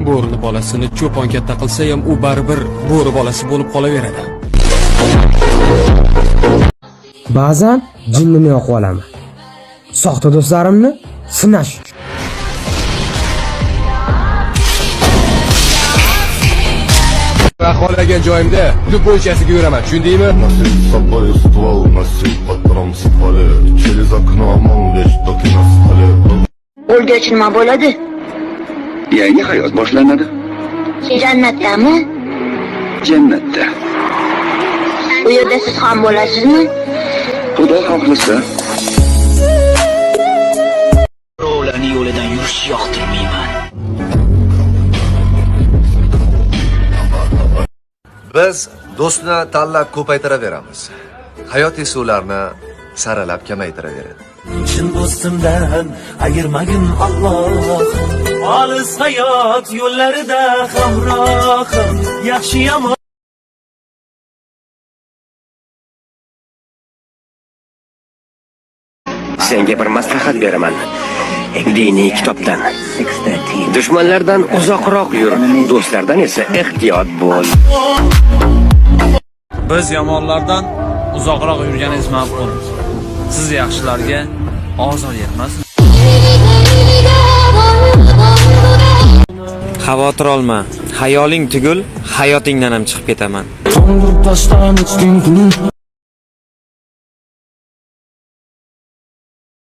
Bo'rini bolasini cho'pon katta qilsa ham u baribir bo'ri bolasi bo'lib qolaveradi. Ba'zan jinnini yoqib olaman. Soxta do'stlarimni sinash uchun. Xohlagan joyimda klub bo'yichasiga yuraman, tushundingmi? Носить с собой ствол, носить патрон в стволе. Через окно омон вещь, доки на столе. O'lgach nima bo'ladi? Yangi hayot boshlanadi. Jannatdami? Jannatda. U yerda siz ham bo'lasizmi? Xudo xohlasa. Birovlarning yo'lidan yurishni yoqtirmayman. Biz do'stni tanlab ko'paytiraveramiz. Hayot esa ularni saralab kamaytiraveradi. Chin do'stimdan ayirmagin Alloh. Olis hayot yo'llarida hamrohim, yaxshi yomon. Senga bir maslahat beraman. Diniy kitobdan. Dushmanlardan uzoqroq yur, do'stlardan esa ehtiyot bo'l. Biz yomonlardan uzoqroq yurganingiz ma'qul. Siz yaxshilarga ozor yetmasin. Xavotir olma. Hayoling tugul, hayotingdan ham chiqib ketaman.